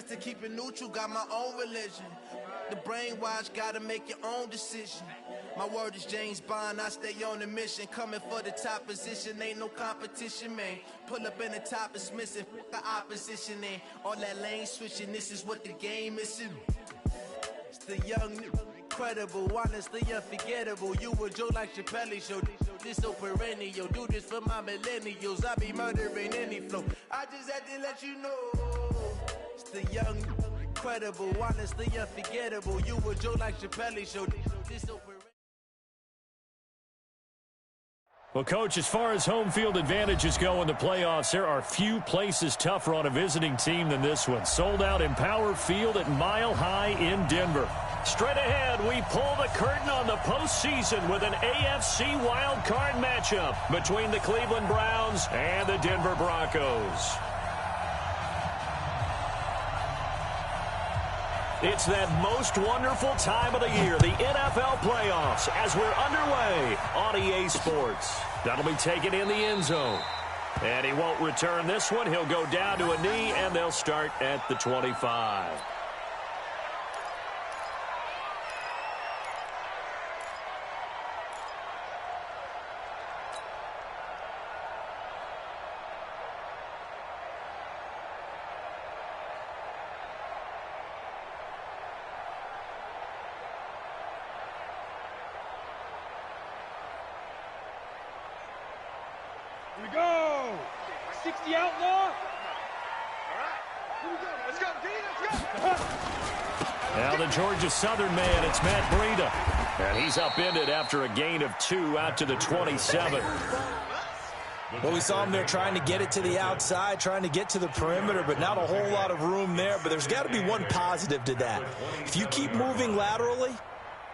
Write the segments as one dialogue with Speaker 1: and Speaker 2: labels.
Speaker 1: best to keep it neutral, got my own religion. The brainwash, gotta make your own decision. My word is James Bond, I stay on a mission. Coming for the top position, ain't no competition, man. Pull up in the top, it's missing, the opposition, and all that lane switching, this is what the game is. It's the young, incredible, honestly unforgettable. You a Joe like Chappelle show, this so perennial. Do this for my millennials, I be murdering any flow. I just had to let you know. It's the young, incredible, honestly unforgettable. You a Joe like Chappelle show, this so perennial.
Speaker 2: Well, Coach, as far as home field advantages go in the playoffs, there are few places tougher on a visiting team than this one. Sold out Empower Field at Mile High in Denver. Straight ahead, we pull the curtain on the postseason with an AFC wildcard matchup between the Cleveland Browns and the Denver Broncos. It's that most wonderful time of the year, the NFL playoffs, as we're underway on EA Sports. That'll be taken in the end zone. And he won't return this one. He'll go down to a knee, and they'll start at the 25.
Speaker 3: Here we go! 60 outlaw! All right. Here we go. Let's go, D, let's go!
Speaker 2: Now the Georgia Southern man, it's Matt Breida. And he's upended after a gain of 2 out to the 27.
Speaker 4: Well, we saw him there trying to get it to the outside, trying to get to the perimeter, but not a whole lot of room there. But there's got to be one positive to that. If you keep moving laterally,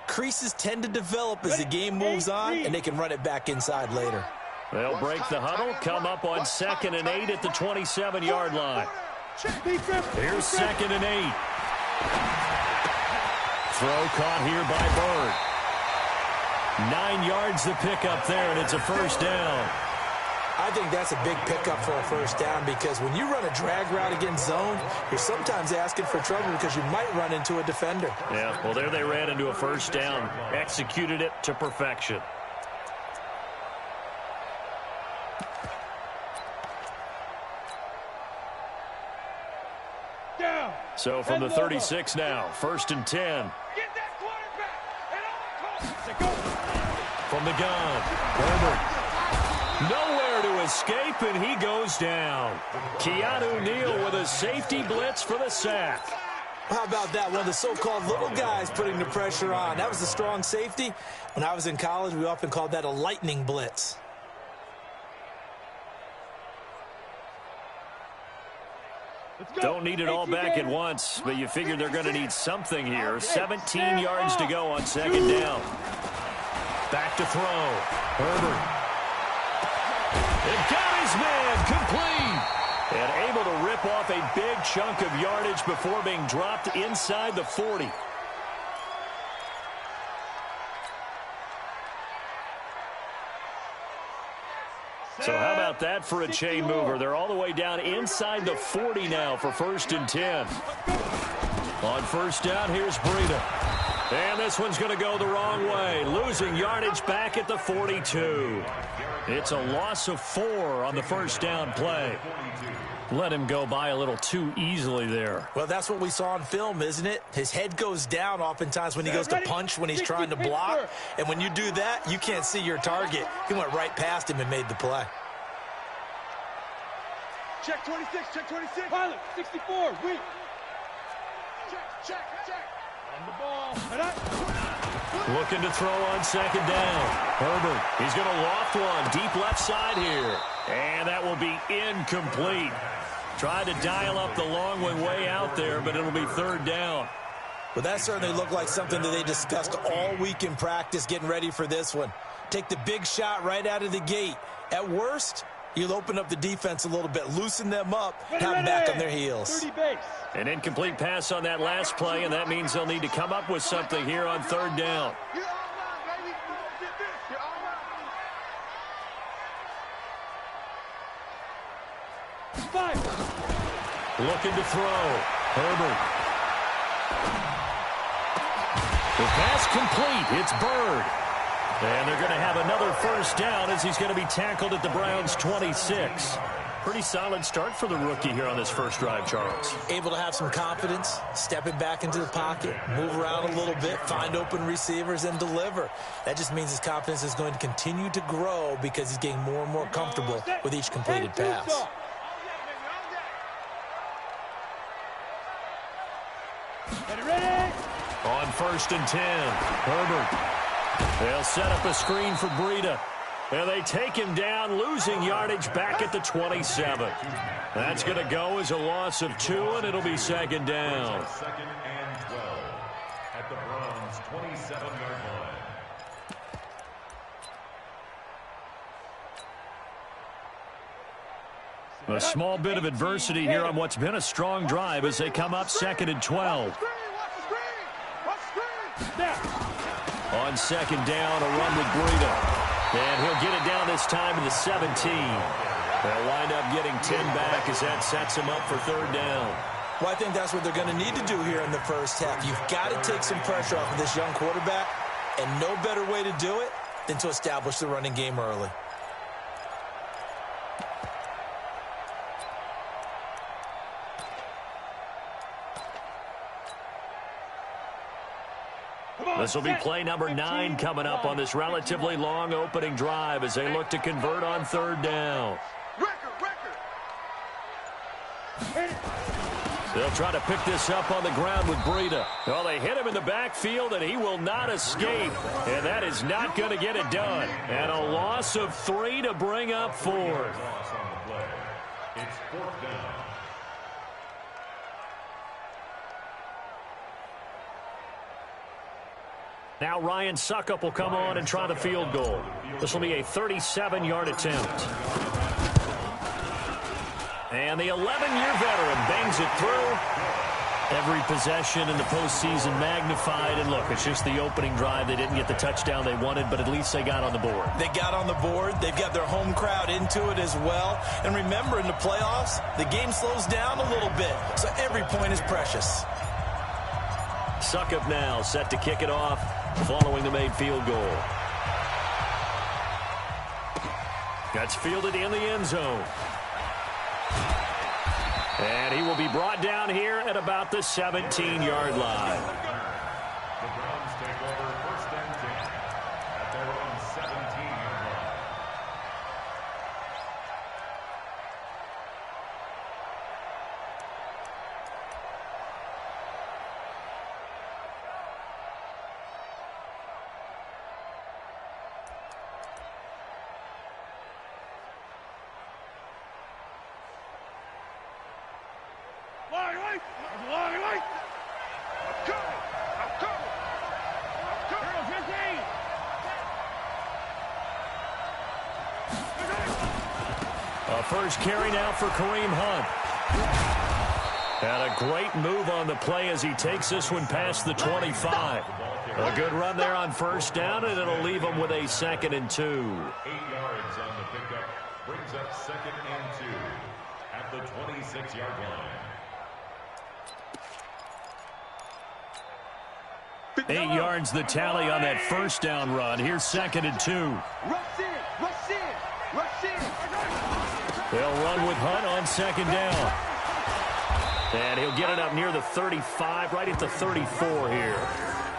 Speaker 4: creases tend to develop as the game moves on, and they can run it back inside later.
Speaker 2: They'll break the huddle, come up on 2nd and 8 at the 27-yard line. Here's 2nd and 8. Throw caught here by Bird. 9 yards the pickup there, and it's a first down.
Speaker 4: I think that's a big pickup for a first down because when you run a drag route against zone, you're sometimes asking for trouble because you might run into a defender.
Speaker 2: Yeah, well, there they ran into a first down, executed it to perfection. So from the 36 now, 1st and 10.
Speaker 3: Get that quarterback!
Speaker 2: From the gun, Herbert. Nowhere to escape, and he goes down. Keanu Neal with a safety blitz for the sack.
Speaker 4: How about that? One of the so-called little guys putting the pressure on. That was a strong safety. When I was in college, we often called that a lightning blitz.
Speaker 2: Don't need it all back at once, but you figure they're going to need something here. 17 yards to go on 2nd down. Back to throw. Herbert. It got his man complete. And able to rip off a big chunk of yardage before being dropped inside the 40. So how about that for a chain mover? They're all the way down inside the 40 now for 1st and 10. On 1st down, here's Breida. And this one's going to go the wrong way. Losing yardage back at the 42. It's a loss of 4 on the 1st down play. Let him go by a little too easily there.
Speaker 4: Well, that's what we saw on film, isn't it? His head goes down oftentimes when he goes to punch, when he's trying to block. And when you do that, you can't see your target. He went right past him and made the play.
Speaker 3: Check 26, check 26. Pilot, 64, weak. Check. On the ball.
Speaker 2: Looking to throw on 2nd down. Herbert, he's going to loft one deep left side here. And that will be incomplete. Tried to dial up the long one way out there, but it'll be 3rd down.
Speaker 4: Well, that certainly looked like something that they discussed all week in practice getting ready for this one. Take the big shot right out of the gate. At worst, you'll open up the defense a little bit, loosen them up, have them back on their heels.
Speaker 2: An incomplete pass on that last play, and that means they'll need to come up with something here on 3rd down.
Speaker 3: Looking to throw.
Speaker 2: Herbert. The pass complete. It's Bird. And they're going to have another first down as he's going to be tackled at the Browns' 26. Pretty solid start for the rookie here on this first drive, Charles.
Speaker 4: Able to have some confidence, stepping back into the pocket, move around a little bit, find open receivers, and deliver. That just means his confidence is going to continue to grow because he's getting more and more comfortable with each completed pass.
Speaker 2: On 1st and 10, Herbert. They'll set up a screen for Breida. And they take him down, losing yardage back at the 27. That's going to go as a loss of 2, and it'll be 2nd down.
Speaker 5: 2nd and 12 at the Browns' 27-yard line.
Speaker 2: A small bit of adversity here on what's been a strong drive as they come up 2nd and 12. On 2nd down, a run with Breida. And he'll get it down this time to the 17. They'll wind up getting 10 back as that sets him up for 3rd down.
Speaker 4: Well, I think that's what they're going to need to do here in the first half. You've got to take some pressure off of this young quarterback, and no better way to do it than to establish the running game early.
Speaker 2: This will be play number 9 coming up on this relatively long opening drive as they look to convert on 3rd down. They'll try to pick this up on the ground with Breida. Well, they hit him in the backfield, and he will not escape. And that is not going to get it done. And a loss of 3 to bring up 4th.
Speaker 5: It's 4th down.
Speaker 2: Now Ryan Suckup will come on and try the field goal. This will be a 37-yard attempt. And the 11-year veteran bangs it through. Every possession in the postseason magnified. And look, it's just the opening drive. They didn't get the touchdown they wanted, but at least they got on the board.
Speaker 4: They got on the board. They've got their home crowd into it as well. And remember, in the playoffs, the game slows down a little bit. So every point is precious.
Speaker 2: Suckup now set to kick it off following the made field goal. That's fielded in the end zone. And he will be brought down here at about the 17-yard line.
Speaker 5: The Browns take over 1st and 10 at their own 17-yard line.
Speaker 2: First carry now for Kareem Hunt. And a great move on the play as he takes this one past the 25. A good run there on 1st down, and it'll leave him with a 2nd and 2.
Speaker 5: 8 yards on the pickup brings up 2nd and 2 at the 26-yard line.
Speaker 2: 8 yards the tally on that 1st down run. Here's 2nd and 2.
Speaker 3: Rush in, rush in, rush in.
Speaker 2: They'll run with Hunt on 2nd down. And he'll get it up near the 35, right at the 34 here.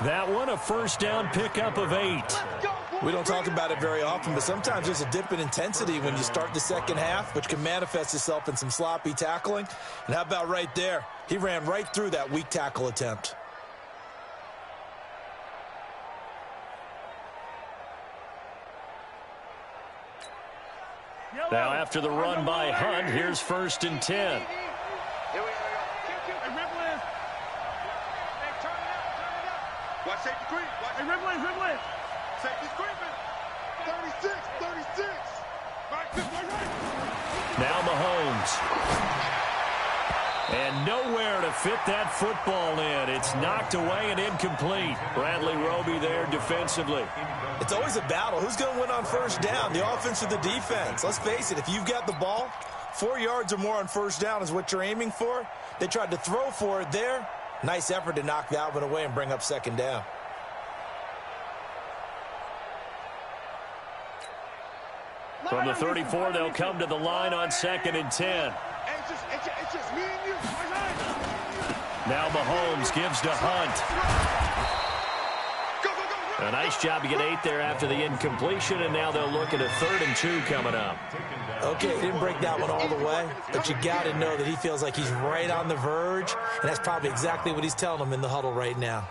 Speaker 2: That one, a 1st down pickup of 8.
Speaker 4: We don't talk about it very often, but sometimes there's a dip in intensity when you start the second half, which can manifest itself in some sloppy tackling. And how about right there? He ran right through that weak tackle attempt.
Speaker 2: Now after the run by Hunt, here's 1st and 10.
Speaker 3: Watch safety creep. Watch Ripley. Safety creeping. 36.
Speaker 2: Now Mahomes. And nowhere to fit that football in. It's knocked away and incomplete. Bradley Roby there defensively.
Speaker 4: It's always a battle. Who's going to win on 1st down, the offense or the defense? Let's face it, if you've got the ball, 4 yards or more on 1st down is what you're aiming for. They tried to throw for it there. Nice effort to knock that one away and bring up second down.
Speaker 2: From the 34, they'll come to the line on 2nd and 10.
Speaker 3: It's just me and you.
Speaker 2: Now Mahomes gives to Hunt. A nice job to get 8 there after the incompletion, and now they'll look at a 3rd and 2 coming up.
Speaker 4: Okay, he didn't break that one all the way, but you got to know that he feels like he's right on the verge, and that's probably exactly what he's telling them in the huddle right now.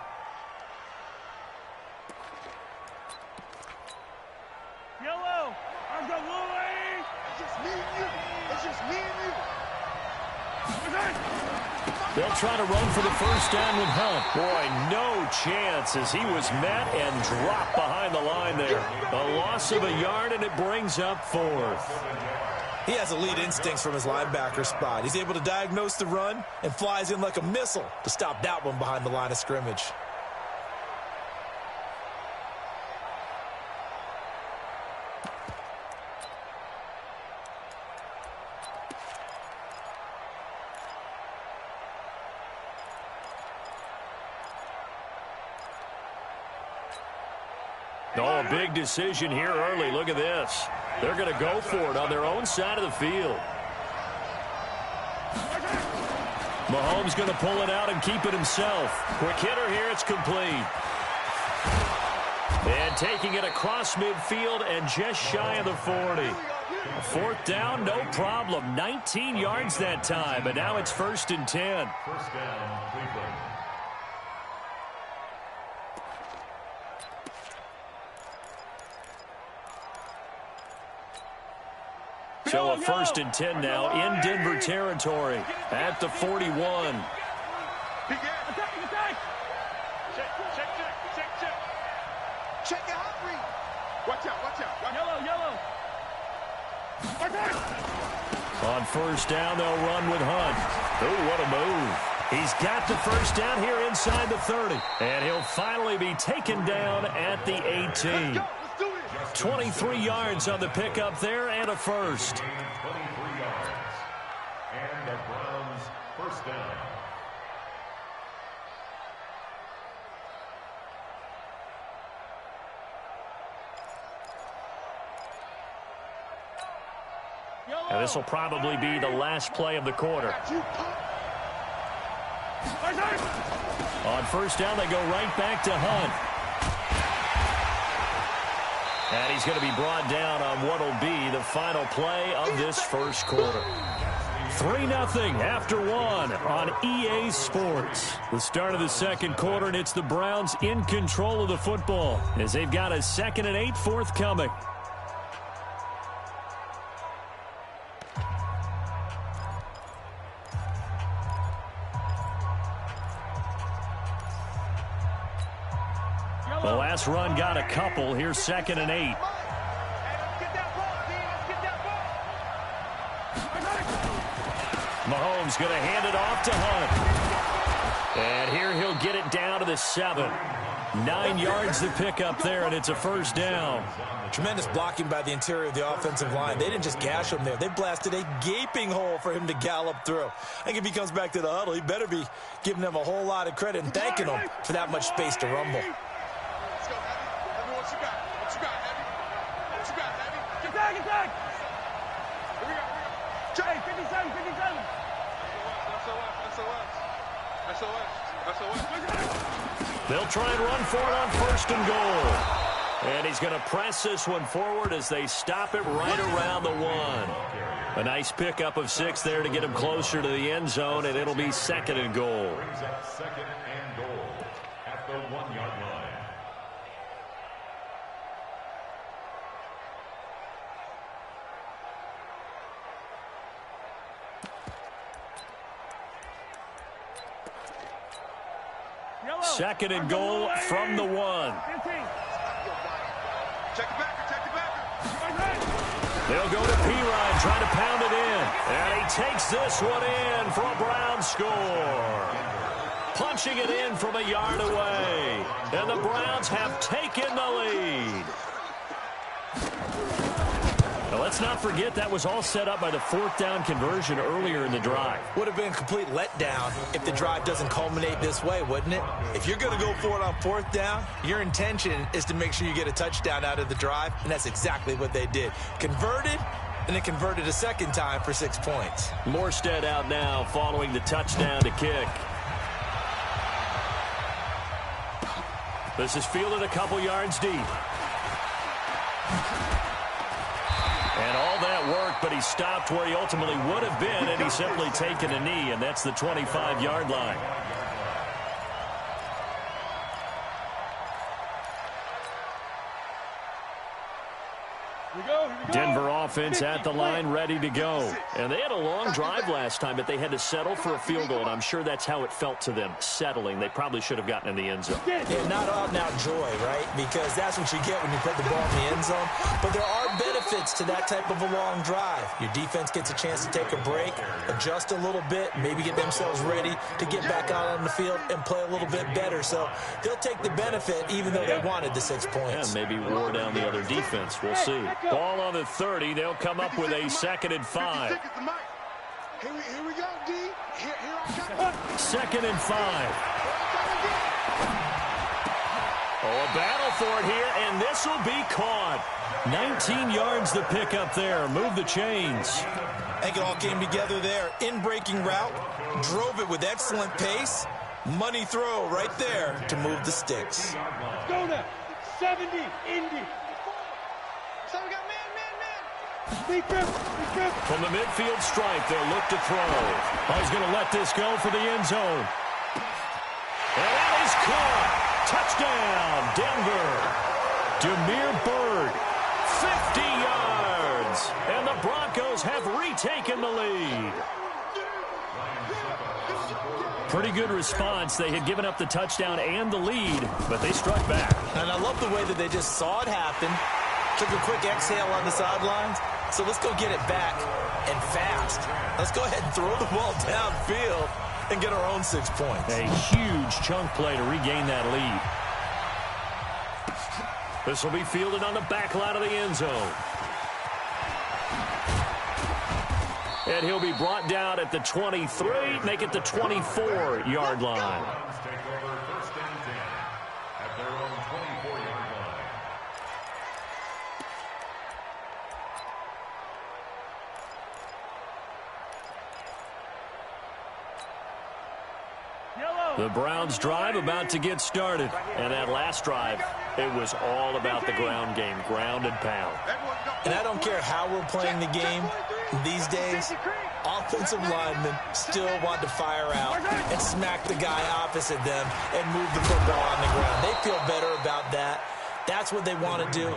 Speaker 3: Yellow, I've got Louie. It's just me and you. It's just me and you.
Speaker 2: They'll try to run for the first down with Hunt. Boy, no chance as he was met and dropped behind the line there. A loss of a yard, and it brings up 4th.
Speaker 4: He has elite instincts from his linebacker spot. He's able to diagnose the run and flies in like a missile to stop that one behind the line of scrimmage.
Speaker 2: Oh, a big decision here early. Look at this. They're going to go for it on their own side of the field. Mahomes going to pull it out and keep it himself. Quick hitter here. It's complete. And taking it across midfield and just shy of the 40. 4th down, no problem. 19 yards that time, but now it's 1st and 10.
Speaker 5: First down, Cleveland.
Speaker 2: So a 1st and 10 now in Denver territory at the 41.
Speaker 3: Attack. Check your hot read. Watch out. Yellow.
Speaker 2: On 1st down, they'll run with Hunt. Oh, what a move. He's got the first down here inside the 30. And he'll finally be taken down at the 18. 23 yards on the pickup there and a first.
Speaker 5: 23 yards. And the Browns first down.
Speaker 2: And this will probably be the last play of the quarter. On 1st down, they go right back to Hunt. And he's going to be brought down on what will be the final play of this first quarter. 3-0 after 1 on EA Sports. The start of the second quarter, and it's the Browns in control of the football as they've got a 2nd and 8 forthcoming. The last run got a couple. Here's 2nd and 8. Mahomes going to hand it off to Hunt. And here he'll get it down to the 7. 9 yards to pick up there, and it's a first down.
Speaker 4: Tremendous blocking by the interior of the offensive line. They didn't just gash him there. They blasted a gaping hole for him to gallop through. I think if he comes back to the huddle, he better be giving them a whole lot of credit and thanking them for that much space to rumble.
Speaker 3: Attack! Here we go. Jay, 57. SOS.
Speaker 2: They'll try and run for it on 1st and goal. And he's going to press this one forward as they stop it right around the 1. A nice pickup of 6 there to get him closer to the end zone, and it'll be 2nd and goal.
Speaker 5: Brings up 2nd and goal at the 1-yard line.
Speaker 2: Second and goal from the 1.
Speaker 3: Check it back.
Speaker 2: They'll go to P-Ryan, try to pound it in. And he takes this one in for a Brown score. Punching it in from a yard away. And the Browns have taken the lead. Now, let's not forget that was all set up by the fourth down conversion earlier in the drive.
Speaker 4: Would have been a complete letdown if the drive doesn't culminate this way, wouldn't it? If you're going to go for it on fourth down, your intention is to make sure you get a touchdown out of the drive, and that's exactly what they did. Converted, and then converted a second time for 6 points.
Speaker 2: Morstead out now following the touchdown to kick. This is fielded a couple yards deep. And all that work, but he stopped where he ultimately would have been, and he's simply taken a knee, and that's the 25-yard line. Denver offense at the line, ready to go. And they had a long drive last time, but they had to settle for a field goal, and I'm sure that's how it felt to them, settling. They probably should have gotten in the end zone.
Speaker 4: Yeah, not out-and-out joy, right? Because that's what you get when you put the ball in the end zone. But there are benefits to that type of a long drive. Your defense gets a chance to take a break, adjust a little bit, maybe get themselves ready to get back out on the field and play a little bit better. So they'll take the benefit even though they wanted the 6 points.
Speaker 2: Yeah, maybe wore down the other defense. We'll see. Ball on the 30. They'll come up with a 2nd and 5.
Speaker 3: Here we go, D. Here I come.
Speaker 2: 2nd and 5. Oh, a battle for it here, and this will be caught. 19 yards the pickup there. Move the chains.
Speaker 4: I think it all came together there. In-breaking route, drove it with excellent pace. Money throw right there to move the sticks.
Speaker 3: Go now. 70, Indy. So we got man.
Speaker 2: From the midfield stripe, they'll look to throw. Oh, he's going to let this go for the end zone. And that is caught. Touchdown, Denver. Demir Bird, 50 yards. And the Broncos have retaken the lead. Pretty good response. They had given up the touchdown and the lead, but they struck back.
Speaker 4: And I love the way that they just saw it happen. Took a quick exhale on the sidelines. So let's go get it back and fast. Let's go ahead and throw the ball downfield and get our own 6 points.
Speaker 2: A huge chunk play to regain that lead. This will be fielded on the back line of the end zone. And he'll be brought down at the 23, make it the 24-yard line. The Browns drive about to get started. And that last drive, it was all about the ground game, ground and pound.
Speaker 4: And I don't care how we're playing the game these days, offensive linemen still want to fire out and smack the guy opposite them and move the football on the ground. They feel better about that. That's what they want to do.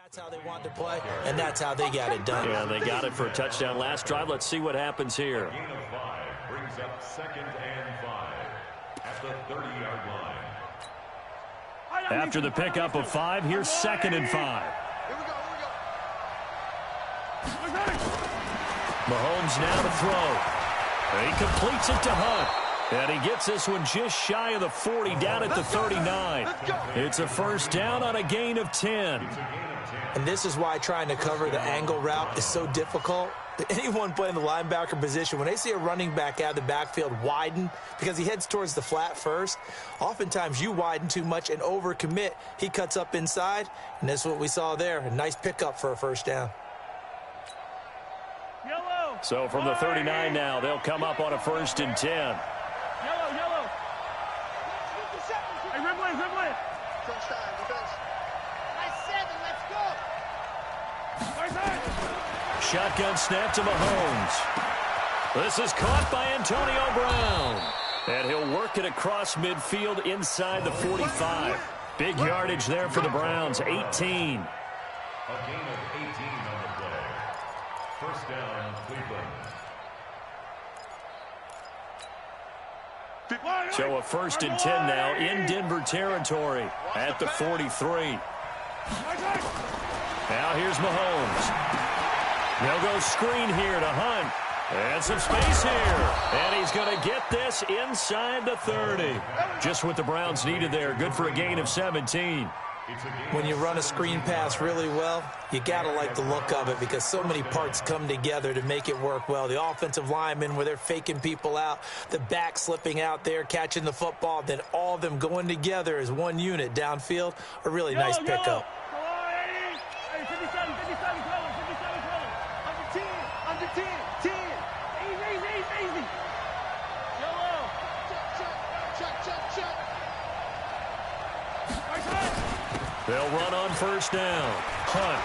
Speaker 4: That's how they want to play, and that's how they got it done.
Speaker 2: Yeah, they got it for a touchdown last drive. Let's see what happens here.
Speaker 5: Gain of 5 brings up 2nd and 5 at the 30-yard line.
Speaker 2: After the pickup of 5, here's 2nd and 5. Mahomes now to throw. He completes it to Hunt. And he gets this one just shy of the 40, down at the 39. It's a first down on a gain of 10.
Speaker 4: And this is why trying to cover the angle route is so difficult. Anyone playing the linebacker position, when they see a running back out of the backfield widen because he heads towards the flat first, oftentimes you widen too much and overcommit. He cuts up inside, and that's what we saw there. A nice pickup for a first down.
Speaker 2: So from the 39 now, they'll come up on a 1st and 10.
Speaker 3: Yellow. Hey, Ridley. Crunch time, defense. Nice 7, let's go.
Speaker 2: Shotgun snap to Mahomes. This is caught by Antonio Brown. And he'll work it across midfield inside the 45. Big yardage there for the Browns, 18.
Speaker 5: A gain of 18 on the play. First down, Cleveland.
Speaker 2: So a 1st and 10 now in Denver territory at the 43. Now here's Mahomes. They'll go screen here to Hunt. And some space here. And he's going to get this inside the 30. Just what the Browns needed there. Good for a gain of 17.
Speaker 4: When you run a screen pass really well, you got to like the look of it because so many parts come together to make it work well. The offensive linemen where they're faking people out, the back slipping out there, catching the football, then all of them going together as one unit downfield. A really nice pickup.
Speaker 2: They'll run on first down. Hunt.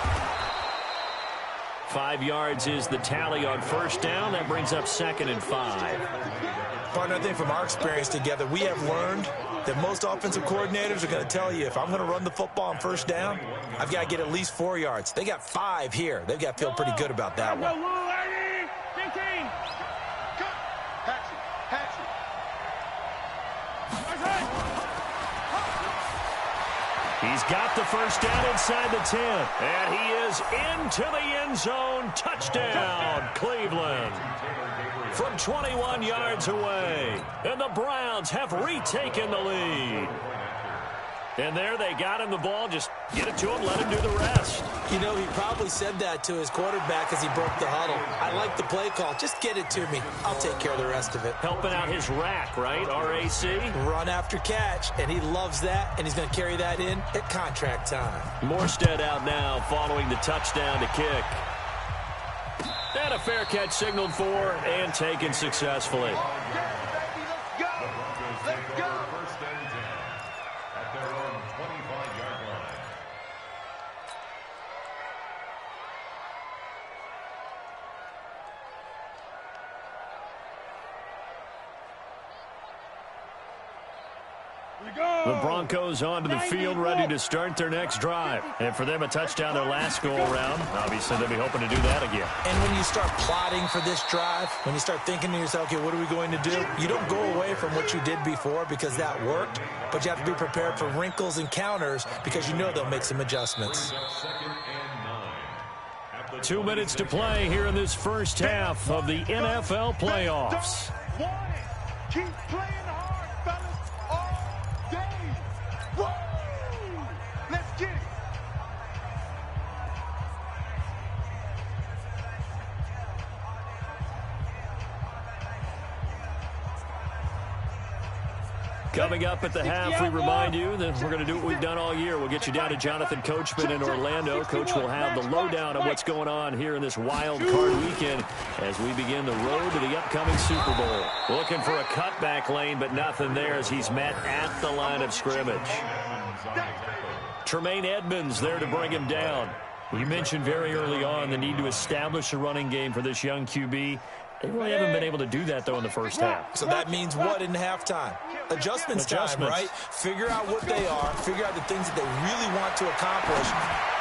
Speaker 2: 5 yards is the tally on first down. That brings up 2nd and 5.
Speaker 4: Partner, I think from our experience together, we have learned that most offensive coordinators are going to tell you if I'm going to run the football on first down, I've got to get at least 4 yards. They got 5 here. They've got to feel pretty good about that one.
Speaker 2: He's got the first down inside the 10. And he is into the end zone. Touchdown, Cleveland. From 21 yards away. And the Browns have retaken the lead. And there they got him the ball. Just get it to him, let him do the rest.
Speaker 4: You know, he probably said that to his quarterback as he broke the huddle. I like the play call. Just get it to me. I'll take care of the rest of it.
Speaker 2: Helping out his rack, right? R-A-C?
Speaker 4: Run after catch, and he loves that, and he's going to carry that in at contract time.
Speaker 2: Morstead out now following the touchdown to kick. And a fair catch signaled for and taken successfully. The Broncos onto the field, ready to start their next drive. And for them, a touchdown their last go-around. Obviously, they'll be hoping to do that again.
Speaker 4: And when you start plotting for this drive, when you start thinking to yourself, okay, what are we going to do? You don't go away from what you did before because that worked, but you have to be prepared for wrinkles and counters because you know they'll make some adjustments.
Speaker 2: 2 minutes to play here in this first half of the NFL playoffs.
Speaker 3: Keep playing hard, fellas, all day. Woo! Let's get it.
Speaker 2: Coming up at the half, we remind you that we're going to do what we've done all year. We'll get you down to Jonathan Coachman in Orlando. Coach will have the lowdown on what's going on here in this wild card weekend as we begin the road to the upcoming Super Bowl. Looking for a cutback lane, but nothing there as he's met at the line of scrimmage. Tremaine Edmonds there to bring him down. You mentioned very early on the need to establish a running game for this young QB. They really haven't been able to do that, though, in the first half.
Speaker 4: So that means what in halftime? Adjustments time, right? Figure out what they are, figure out the things that they really want to accomplish,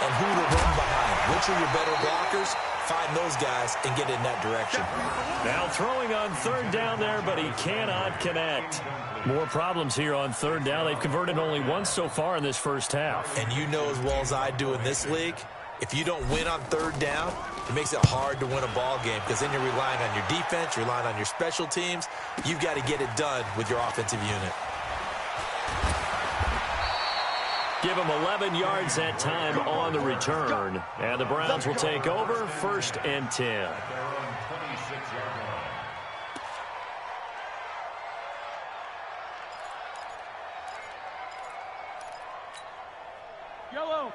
Speaker 4: and who to run behind. Which are your better blockers? Find those guys and get in that direction.
Speaker 2: Now throwing on third down there, but he cannot connect. More problems here on third down. They've converted only once so far in this first half.
Speaker 4: And you know as well as I do in this league, if you don't win on third down, it makes it hard to win a ball game because then you're relying on your defense, you're relying on your special teams. You've got to get it done with your offensive unit.
Speaker 2: Give him 11 yards that time on the return. And the Browns will take over 1st and 10.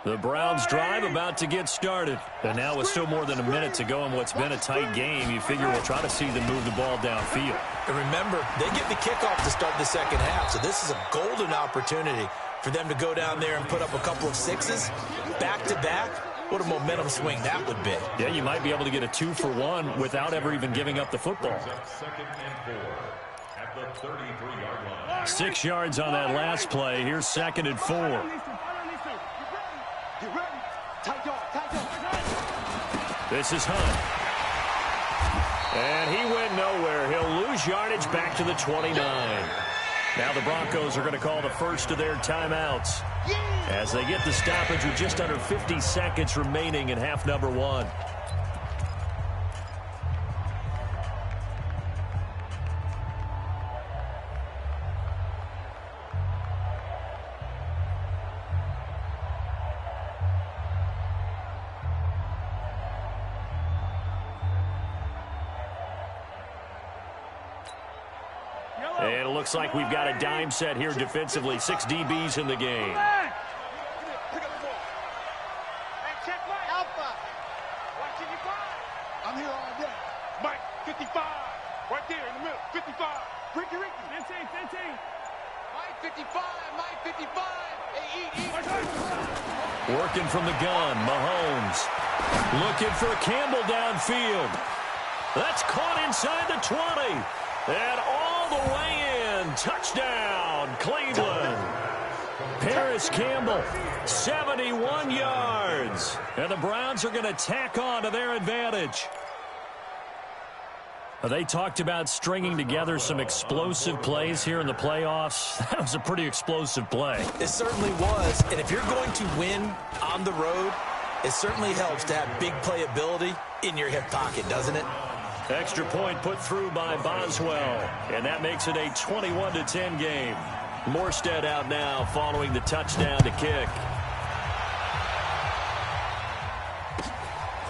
Speaker 2: The Browns drive about to get started. And now with still more than a minute to go in what's been a tight game, you figure we'll try to see them move the ball downfield.
Speaker 4: And remember, they get the kickoff to start the second half, so this is a golden opportunity for them to go down there and put up a couple of sixes back-to-back. What a momentum swing that would be.
Speaker 2: Yeah, you might be able to get a 2-for-1 without ever even giving up the football. 6 yards on that last play. Here's 2nd and 4.
Speaker 3: Get ready. Tight yard, tight yard.
Speaker 2: This is Hunt. And he went nowhere. He'll lose yardage back to the 29. Now the Broncos are going to call the first of their timeouts as they get the stoppage with just under 50 seconds remaining in half number 1. And it looks like we've got a dime set here defensively. 6 DBs in the game.
Speaker 3: I'm here all day. Mike, 55. Right there in the middle. 55. Ricky. 15. Mike, 55. Mike, 55. Hey,
Speaker 2: Working from the gun, Mahomes. Looking for Campbell downfield. That's caught inside the 20. And all the way in. Touchdown, Cleveland. Paris Campbell, 71 yards. And the Browns are going to tack on to their advantage. They talked about stringing together some explosive plays here in the playoffs. That was a pretty explosive play.
Speaker 4: It certainly was. And if you're going to win on the road, it certainly helps to have big playability in your hip pocket, doesn't it?
Speaker 2: Extra point put through by Boswell. And that makes it a 21-10 game. Morstead out now following the touchdown to kick.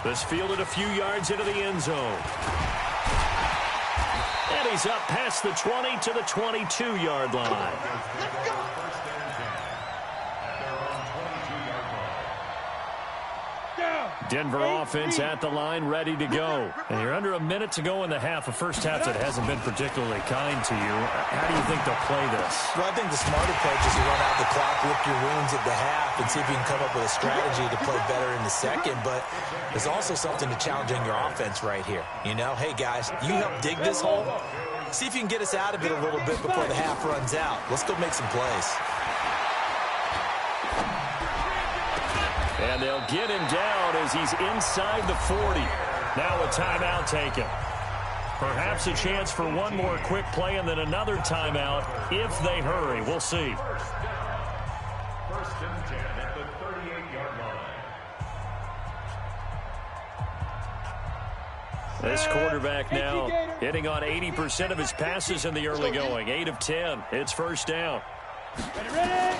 Speaker 2: This fielded a few yards into the end zone. And he's up past the 20 to the 22-yard line. Denver offense at the line, ready to go. And you're under a minute to go in the half, a first half that hasn't been particularly kind to you. How do you think they'll play this?
Speaker 4: Well, I think the smart approach is to run out the clock, lick your wounds at the half, and see if you can come up with a strategy to play better in the second. But there's also something to challenging your offense right here. You know, hey, guys, you help dig this hole. See if you can get us out of it a little bit before the half runs out. Let's go make some plays.
Speaker 2: And they'll get him down as he's inside the 40. Now a timeout taken. Perhaps a chance for one more quick play and then another timeout if they hurry. We'll see.
Speaker 5: First and 10 at the 38-yard line.
Speaker 2: This quarterback now hitting on 80% of his passes in the early going. 8 of 10. It's first down.
Speaker 3: Ready.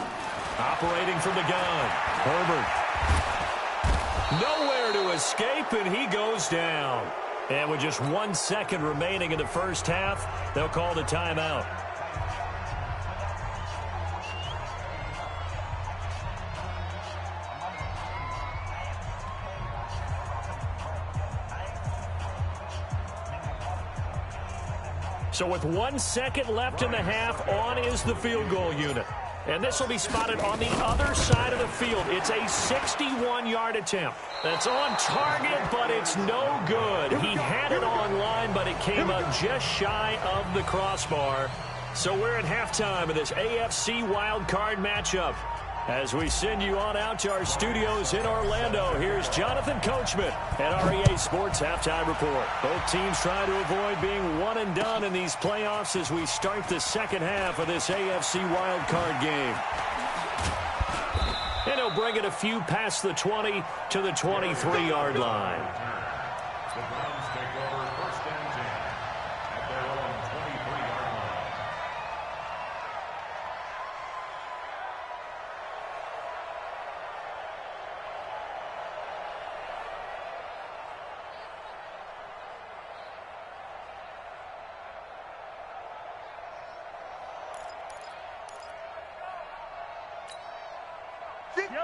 Speaker 2: Operating from the gun. Herbert. Nowhere to escape, and he goes down. And with just 1 second remaining in the first half, they'll call the timeout. So with 1 second left in the half, on is the field goal unit. And this will be spotted on the other side of the field. It's a 61-yard attempt. That's on target, but it's no good. He had it on line, but it came up just shy of the crossbar. So we're at halftime of this AFC wildcard matchup. As we send you on out to our studios in Orlando, here's Jonathan Coachman at REA Sports Halftime Report. Both teams trying to avoid being one and done in these playoffs as we start the second half of this AFC wildcard game. And he'll bring it a few past the 20 to the 23-yard line.
Speaker 5: The Browns take over first and 10 at their own 23-yard line.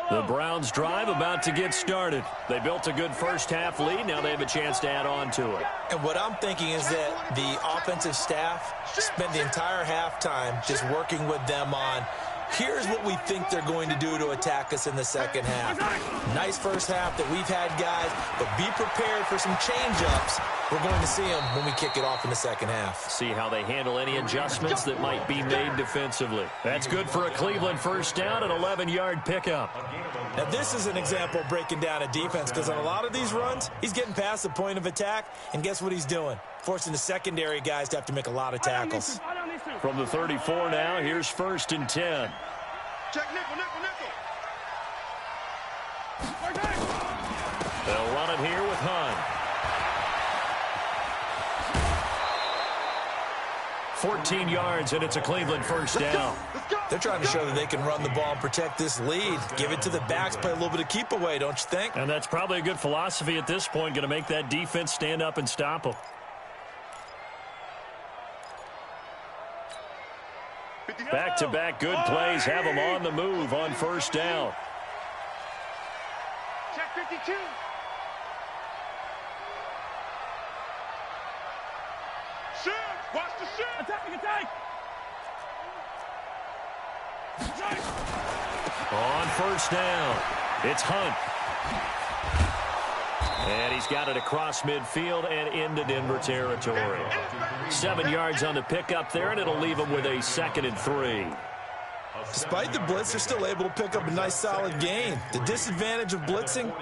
Speaker 2: The Browns drive about to get started. They built a good first half lead. Now they have a chance to add on to it.
Speaker 4: And what I'm thinking is that the offensive staff spent the entire halftime just working with them on Here's what we think they're going to do to attack us in the second half. Nice first half that we've had, guys, but be prepared for some change-ups. We're going to see them when we kick it off in the second half.
Speaker 2: See how they handle any adjustments that might be made defensively. That's good for a Cleveland first down, an 11-yard pickup.
Speaker 4: Now, this is an example of breaking down a defense, because on a lot of these runs, he's getting past the point of attack, and guess what he's doing? Forcing the secondary guys to have to make a lot of tackles.
Speaker 2: From the 34 now, here's 1st and 10.
Speaker 3: Check nickel, nickel, nickel.
Speaker 2: They'll run it here with Hunt. 14 yards, and it's a Cleveland first down.
Speaker 4: They're trying to show that they can run the ball and protect this lead. Give it to the backs, play a little bit of keep away, don't you think?
Speaker 2: And that's probably a good philosophy at this point, going to make that defense stand up and stop them. Back-to-back good plays have them on the move on first down.
Speaker 3: Check 52. Shoot! Watch the shoot! Attack!
Speaker 2: On first down, it's Hunt. And he's got it across midfield and into Denver territory. 7 yards on the pickup there, and it'll leave him with a 2nd and 3.
Speaker 4: Despite the blitz, they're still able to pick up a nice solid gain. The disadvantage of blitzing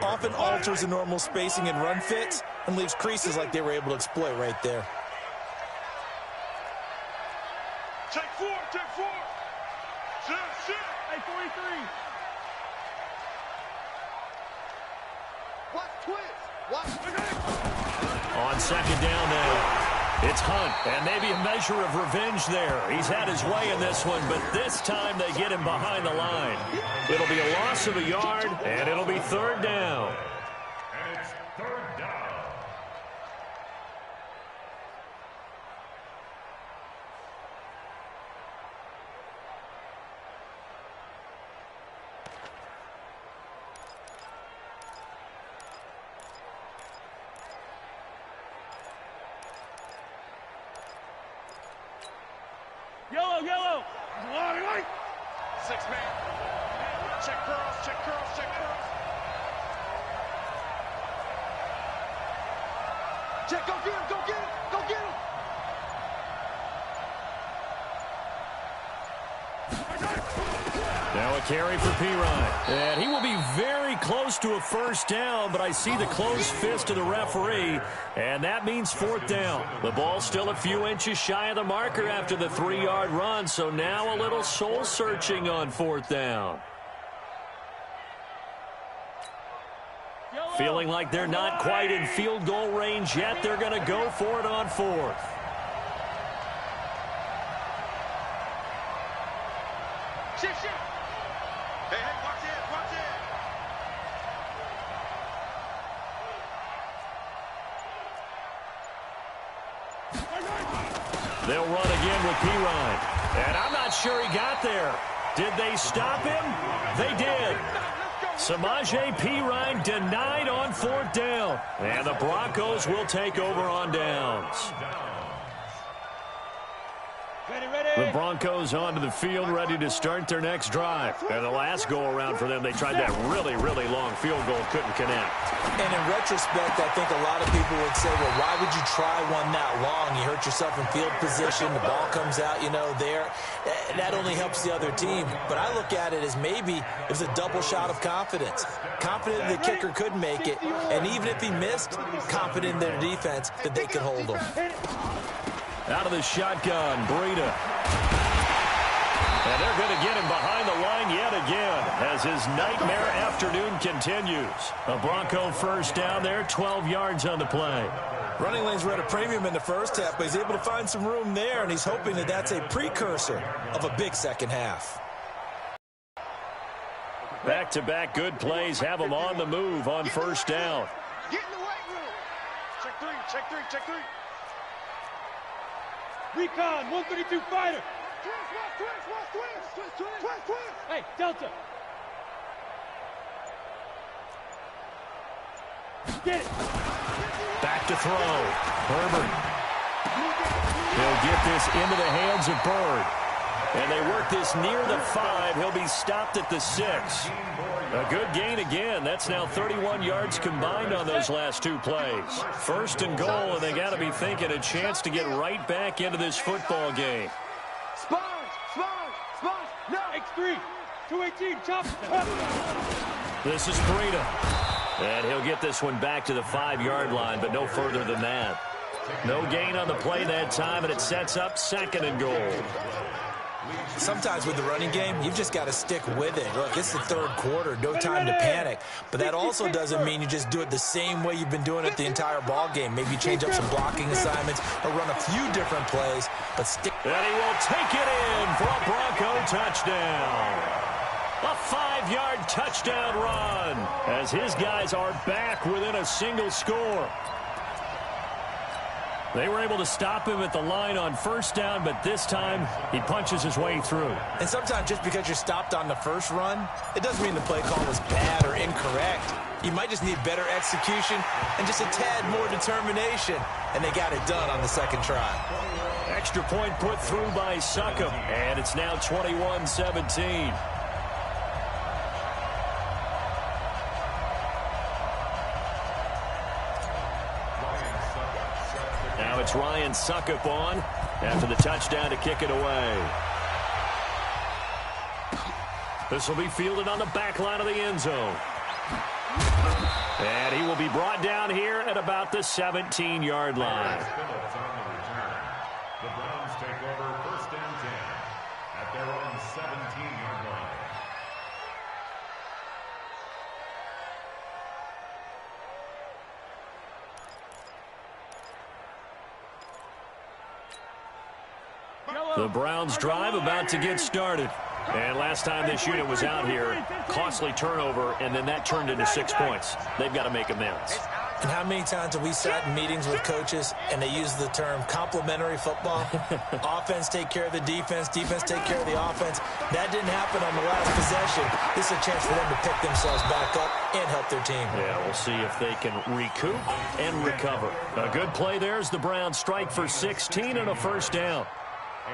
Speaker 4: often alters the normal spacing and run fits and leaves creases like they were able to exploit right there.
Speaker 3: Check 4, check 4. Shit. Hey, 43. Watch twist.
Speaker 2: On 2nd down now, it's Hunt, and maybe a measure of revenge there. He's had his way in this one, but this time they get him behind the line. It'll be a loss of a yard, and it'll be 3rd down.
Speaker 5: And it's 3rd down.
Speaker 3: Yellow. 6 man. Check curls. Check, go get him.
Speaker 2: Now a carry for Pirine. And he will be very close to a first down, but I see the closed fist of the referee, and that means 4th down. The ball's still a few inches shy of the marker after the 3-yard run, so now a little soul-searching on 4th down. Feeling like they're not quite in field goal range yet, they're going to go for it on 4th.
Speaker 3: Shit. Hey, watch it.
Speaker 2: They'll run again with Pirine. And I'm not sure he got there. Did they stop him? They did. Samaje Pirine denied on 4th down. And the Broncos will take over on downs. The Broncos onto the field, ready to start their next drive. And the last go-around for them, they tried that really long field goal, couldn't connect.
Speaker 4: And in retrospect, I think a lot of people would say, well, why would you try one that long? You hurt yourself in field position, the ball comes out, there. That only helps the other team. But I look at it as maybe it was a double shot of confidence. Confident the kicker could make it, and even if he missed, confident in their defense that they could hold him.
Speaker 2: Out of the shotgun, Breida. And they're going to get him behind the line yet again as his nightmare afternoon continues. A Bronco first down there, 12 yards on the play.
Speaker 4: Running lanes were at a premium in the first half, but he's able to find some room there, and he's hoping that that's a precursor of a big second half.
Speaker 2: Back-to-back good plays have him on the move on first down.
Speaker 3: Get in the weight room. Check three. Recon, 132 fighter. Twist. Hey, Delta. Get it.
Speaker 2: Back to throw. Herbert. He'll get this into the hands of Bird. And they work this near the 5. He'll be stopped at the 6. A good gain again. That's now 31 yards combined on those last 2 plays. First and goal, and they got to be thinking a chance to get right back into this football game.
Speaker 3: Sponge, no, X3, 218, chop.
Speaker 2: This is Breida. And he'll get this one back to the 5-yard line, but no further than that. No gain on the play that time, and it sets up 2nd and goal.
Speaker 4: Sometimes with the running game, you've just got to stick with it. Look, it's the 3rd quarter, no time to panic. But that also doesn't mean you just do it the same way you've been doing it the entire ball game. Maybe change up some blocking assignments or run a few different plays, but stick.
Speaker 2: And he will take it in for a Bronco touchdown. A 5-yard touchdown run as his guys are back within a single score. They were able to stop him at the line on 1st down, but this time he punches his way through.
Speaker 4: And sometimes just because you're stopped on the first run, it doesn't mean the play call was bad or incorrect. You might just need better execution and just a tad more determination. And they got it done on the 2nd try.
Speaker 2: Extra point put through by Succop, and it's now 21-17. Now it's Ryan Succop on after the touchdown to kick it away. This will be fielded on the back line of the end zone. And he will be brought down here at about the 17-yard line.
Speaker 5: The Browns take over 1st and 10 at their own 17-yard line.
Speaker 2: The Browns drive about to get started. And last time this unit was out here, costly turnover, and then that turned into 6 points. They've got to make amends.
Speaker 4: And how many times have we sat in meetings with coaches and they use the term complementary football? Offense take care of the defense, defense take care of the offense. That didn't happen on the last possession. This is a chance for them to pick themselves back up and help their team.
Speaker 2: Yeah, we'll see if they can recoup and recover. A good play there as the Browns strike for 16 and a 1st down.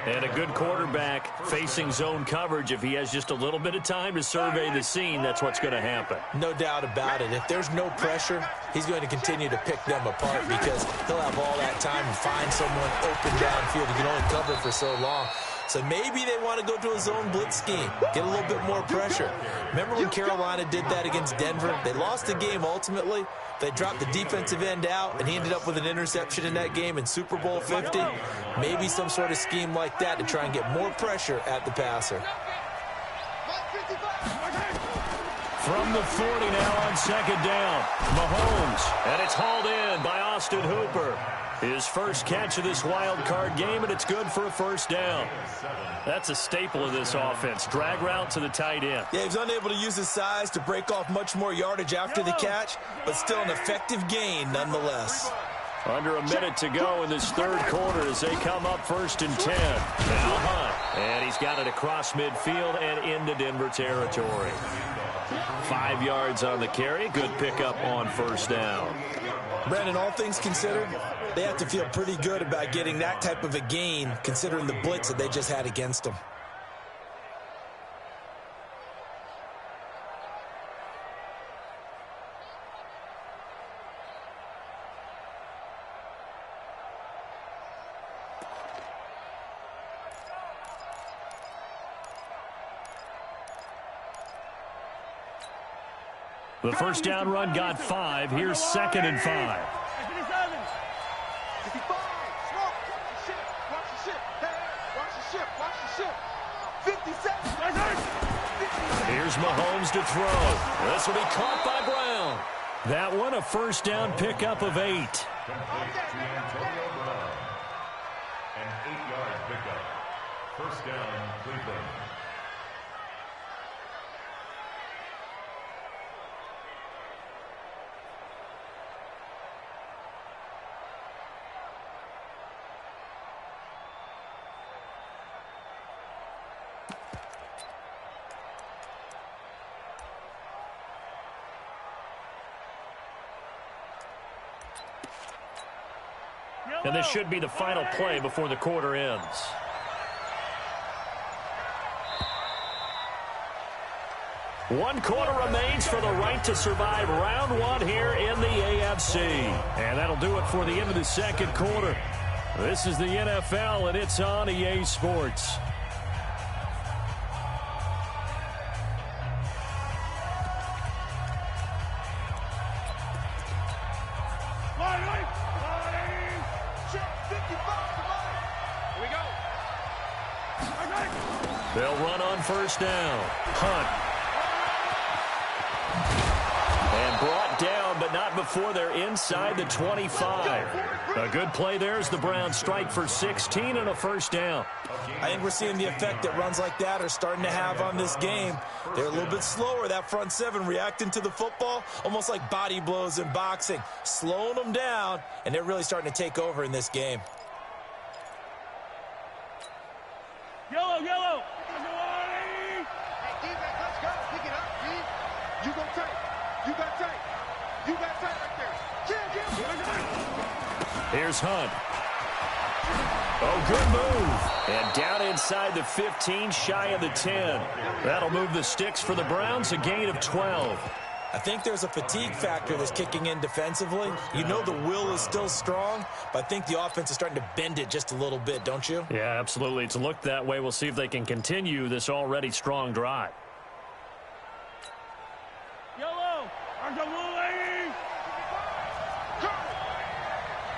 Speaker 2: And a good quarterback facing zone coverage. If he has just a little bit of time to survey the scene, that's what's going to happen.
Speaker 4: No doubt about it. If there's no pressure, he's going to continue to pick them apart because he'll have all that time to find someone open downfield. He can only cover for so long. So maybe they want to go to a zone blitz scheme, get a little bit more pressure. Remember when Carolina did that against Denver? They lost the game ultimately. They dropped the defensive end out, and he ended up with an interception in that game in Super Bowl 50. Maybe some sort of scheme like that to try and get more pressure at the passer.
Speaker 2: From the 40 now on 2nd down, Mahomes, and it's hauled in by Austin Hooper. His first catch of this wild card game, and it's good for a 1st down. That's a staple of this offense. Drag route to the tight end.
Speaker 4: Yeah, he was unable to use his size to break off much more yardage after the catch, but still an effective gain nonetheless.
Speaker 2: Under a minute to go in this 3rd quarter as they come up 1st and 10. Now Hunt, and he's got it across midfield and into Denver territory. 5 yards on the carry. Good pickup on 1st down.
Speaker 4: Brandon, all things considered, they have to feel pretty good about getting that type of a gain considering the blitz that they just had against them.
Speaker 2: The 1st down run got 5. Here's 2nd and 5. Here's Mahomes to throw. This will be caught by Brown. That one a 1st down pickup of 8.
Speaker 5: Complete to Antonio Brown. An 8-yard pickup. 1st down, Cleveland.
Speaker 2: And this should be the final play before the quarter ends. 1 quarter remains for the right to survive round 1 here in the AFC. And that'll do it for the end of the second quarter. This is the NFL, and it's on EA Sports. They'll run on first down. Hunt. And brought down, but not before they're inside the 25. A good play there as the Browns strike for 16 and a first down.
Speaker 4: I think we're seeing the effect that runs like that are starting to have on this game. They're a little bit slower, that front seven, reacting to the football, almost like body blows in boxing, slowing them down, and they're really starting to take over in this game.
Speaker 3: Yellow, yellow. Hey, defense, let's go. Pick it up, G. You go tight. You got tight. You got tight right there.
Speaker 2: Here's Hunt. Oh, good move. And down inside the 15, shy of the 10. That'll move the sticks for the Browns, a gain of 12.
Speaker 4: I think there's a fatigue factor that's kicking in defensively. You know the will is still strong, but I think the offense is starting to bend it just a little bit, don't you?
Speaker 2: Yeah, absolutely. It's looked that way. We'll see if they can continue this already strong drive.
Speaker 3: Yellow.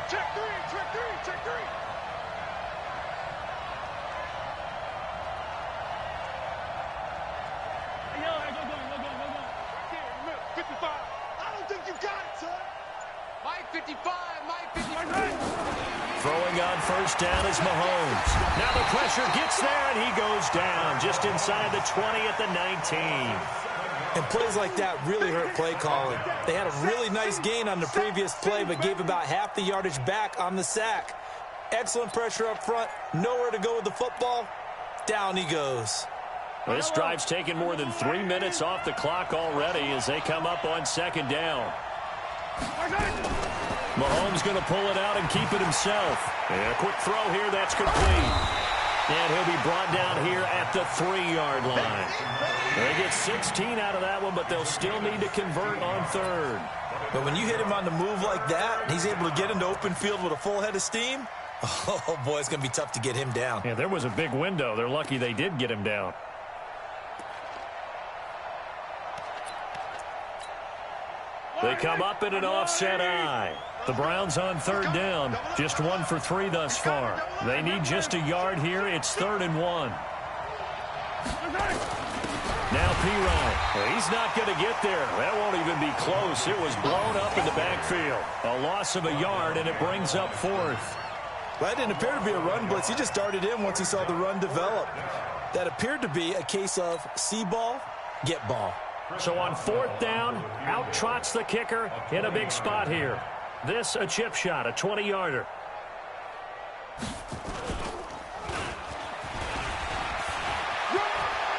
Speaker 3: Check three, check three, check three. Hey, yellow, go. 55. I don't think you got it, son. Mike 55, Mike 55.
Speaker 2: Throwing on first down is Mahomes. Now the pressure gets there, and he goes down just inside the 20 at the 19.
Speaker 4: And plays like that really hurt play calling. They had a really nice gain on the previous play, but gave about half the yardage back on the sack. Excellent pressure up front. Nowhere to go with the football. Down he goes.
Speaker 2: This drive's taken more than 3 minutes off the clock already as they come up on second down. Mahomes going to pull it out and keep it himself. And a quick throw here, that's complete. And he'll be brought down here at the 3-yard line. They get 16 out of that one, but they'll still need to convert on third.
Speaker 4: But when you hit him on the move like that, and he's able to get into open field with a full head of steam, oh, boy, it's going to be tough to get him down.
Speaker 2: Yeah, there was a big window. They're lucky they did get him down. They come up in an offset eye. The Browns on third down. Just 1 for 3 thus far. They need just a yard here. It's 3rd and 1. Now P-Ryan. Well, he's not going to get there. That won't even be close. It was blown up in the backfield. A loss of a yard, and it brings up 4th.
Speaker 4: That didn't appear to be a run blitz. He just darted in once he saw the run develop. That appeared to be a case of see ball, get ball.
Speaker 2: So on 4th down, out trots the kicker in a big spot here. This a chip shot, a 20-yarder.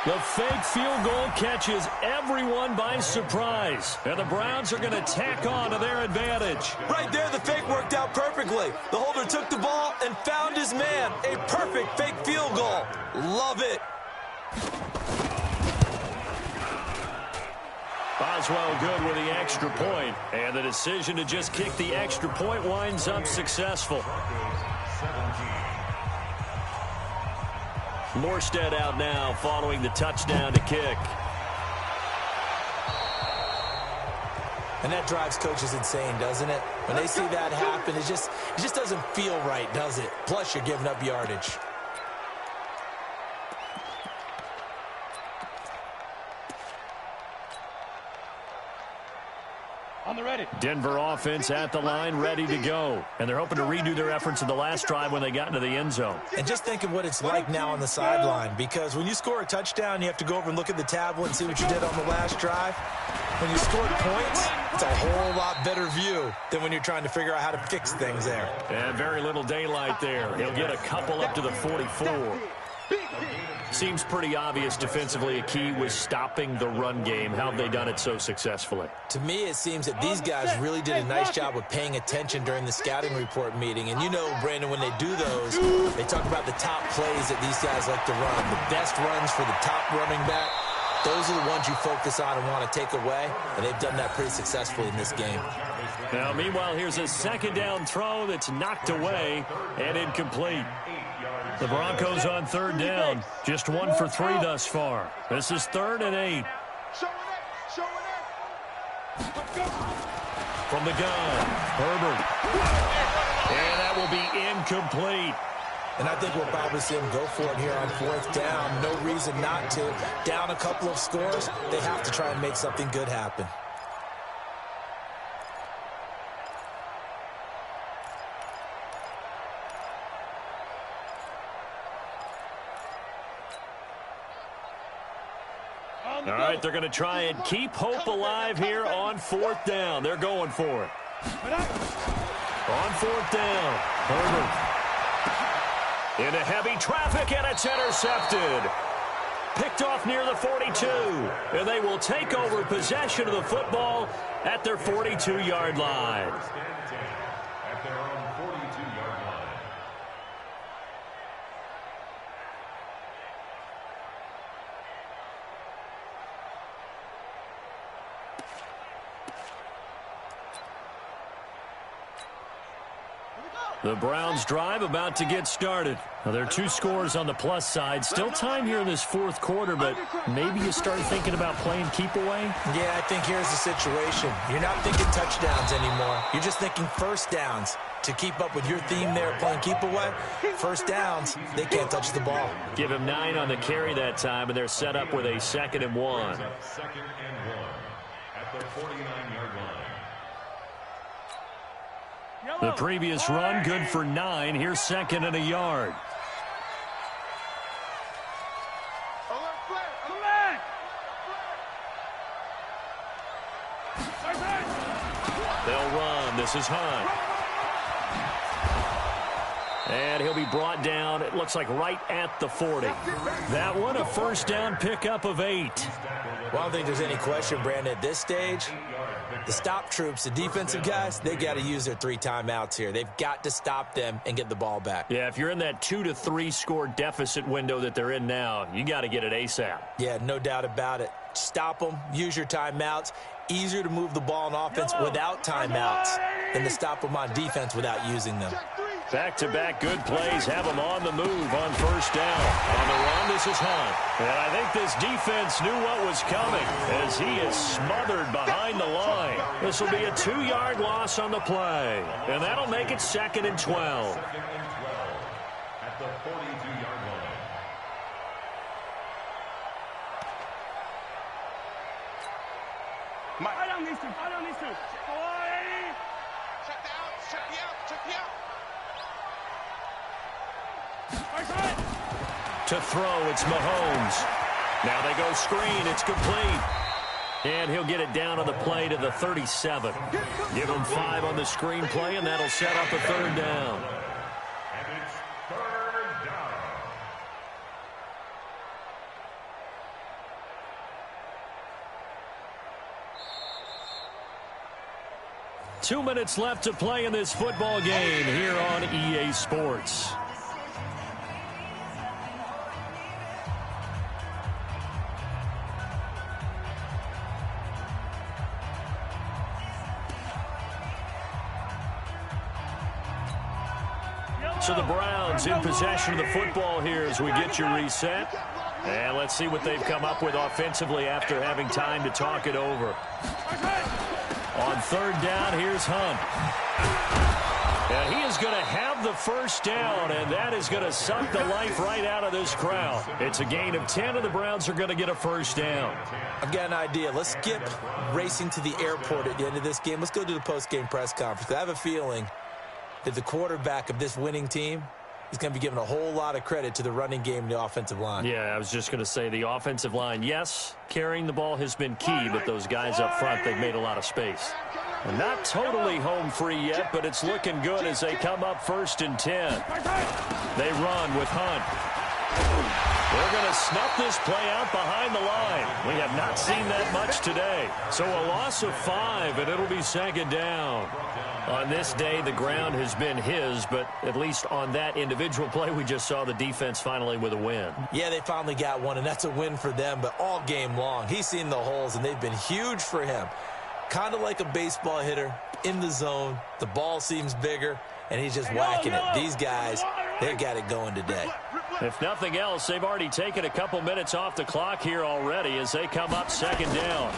Speaker 2: The fake field goal catches everyone by surprise. And the Browns are going to tack on to their advantage.
Speaker 4: Right there, the fake worked out perfectly. The holder took the ball and found his man. A perfect fake field goal. Love it.
Speaker 2: Boswell good with the extra point, and the decision to just kick the extra point winds up successful. Morstead out now following the touchdown to kick.
Speaker 4: And that drives coaches insane, doesn't it? When they see that happen, it just doesn't feel right, does it? Plus, you're giving up yardage.
Speaker 3: On the ready.
Speaker 2: Denver offense at the line, ready to go. And they're hoping to redo their efforts in the last drive when they got into the end zone.
Speaker 4: And just think of what it's like now on the sideline, because when you score a touchdown, you have to go over and look at the tablet and see what you did on the last drive. When you scored points, it's a whole lot better view than when you're trying to figure out how to fix things there.
Speaker 2: And very little daylight there. He'll get a couple up to the 44. Seems pretty obvious defensively a key was stopping the run game. How have they done it so successfully?
Speaker 4: To me, it seems that these guys really did a nice job of paying attention during the scouting report meeting. And you know, Brandon, when they do those, they talk about the top plays that these guys like to run. The best runs for the top running back. those are the ones you focus on and want to take away, and they've done that pretty successfully in this game.
Speaker 2: Now, meanwhile, here's a second down throw that's knocked away and incomplete. The Broncos on third down, just 1 for 3 thus far. This is 3rd and 8. From the gun, Herbert. And that will be incomplete.
Speaker 4: And I think we'll probably see him go for it here on 4th down. No reason not to. Down a couple of scores, they have to try and make something good happen.
Speaker 2: All right, they're going to try and keep hope alive here on 4th down. They're going for it. On 4th down, Herbert. Into heavy traffic, and it's intercepted. Picked off near the 42. And they will take over possession of the football at their 42-yard line.
Speaker 5: At their own 42-yard line.
Speaker 2: The Browns drive about to get started. Now, there are 2 scores on the plus side. Still time here in this 4th quarter, but maybe you start thinking about playing keep away?
Speaker 4: Yeah, I think here's the situation. You're not thinking touchdowns anymore. You're just thinking first downs. To keep up with your theme there, playing keep away, first downs, they can't touch the ball.
Speaker 2: Give him 9 on the carry that time, and they're set up with a 2nd and 1.
Speaker 5: 2nd and 1 at the 49-yard line.
Speaker 2: The previous run, good for 9. Here's 2nd and a yard. They'll run. This is Hunt. And he'll be brought down, it looks like right at the 40. That one, a first down pickup of 8.
Speaker 4: Well, I don't think there's any question, Brandon, at this stage, the stop troops, the defensive guys, they got to use their 3 timeouts here. They've got to stop them and get the ball back.
Speaker 2: Yeah, if you're in that 2 to 3 score deficit window that they're in now, you got to get it ASAP.
Speaker 4: Yeah, no doubt about it. Stop them, use your timeouts. Easier to move the ball on offense without timeouts than to stop them on defense without using them.
Speaker 2: Back-to-back good plays have him on the move on first down. On the run, this is Hunt. And I think this defense knew what was coming as he is smothered behind the line. This will be a 2-yard loss on the play. And that'll make it 2nd and 12.
Speaker 5: 2nd and 12 at the 42-yard line.
Speaker 3: Right on these two. Right on these two. Check the out. Check the out. Check the out.
Speaker 2: To throw, it's Mahomes. Now they go screen. It's complete. And he'll get it down on the play to the 37. Give him 5 on the screen play, and that'll set up a 3rd down.
Speaker 5: And it's 3rd down.
Speaker 2: 2 minutes left to play in this football game here on EA Sports. So the Browns in possession of the football here as we get you reset. And let's see what they've come up with offensively after having time to talk it over. On 3rd down, here's Hunt. And he is going to have the first down, and that is going to suck the life right out of this crowd. It's a gain of 10, and the Browns are going to get a first down.
Speaker 4: I've got an idea. Let's skip racing to the airport at the end of this game. Let's go to the post-game press conference. I have a feeling that the quarterback of this winning team is going to be given a whole lot of credit to the running game and the offensive line.
Speaker 2: Yeah, I was just going to say the offensive line, yes, carrying the ball has been key, but those guys up front, they've made a lot of space. And not totally home free yet, but it's looking good as they come up 1st and 10. They run with Hunt. They're going to snuff this play out behind the line. We have not seen that much today. So a loss of 5, and it'll be second down. On this day, the ground has been his, but at least on that individual play, we just saw the defense finally with a win.
Speaker 4: Yeah, they finally got one, and that's a win for them, but all game long, he's seen the holes, and they've been huge for him. Kind of like a baseball hitter in the zone. The ball seems bigger, and he's just whacking it. These guys, they've got it going today.
Speaker 2: If nothing else, they've already taken a couple minutes off the clock here already as they come up second down.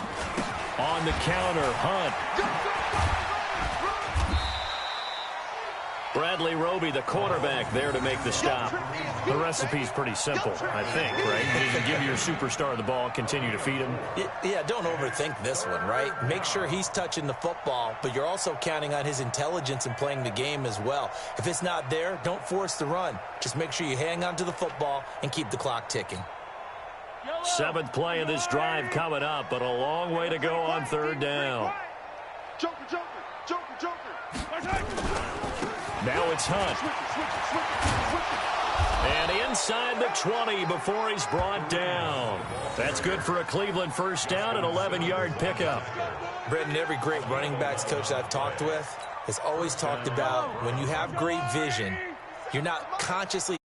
Speaker 2: On the counter, Hunt. Bradley Roby, the quarterback, there to make the stop. The recipe's pretty simple, I think, right? You give your superstar the ball, continue to feed him.
Speaker 4: Yeah, don't overthink this one, right? Make sure he's touching the football, but you're also counting on his intelligence in playing the game as well. If it's not there, don't force the run. Just make sure you hang on to the football and keep the clock ticking.
Speaker 2: 7th play of this drive coming up, but a long way to go on third down.
Speaker 3: Joker, Joker, Joker, Joker.
Speaker 2: Now it's Hunt. And inside the 20 before he's brought down. That's good for a Cleveland first down, an 11-yard pickup.
Speaker 4: Brendan, every great running backs coach I've talked with has always talked about when you have great vision, you're not consciously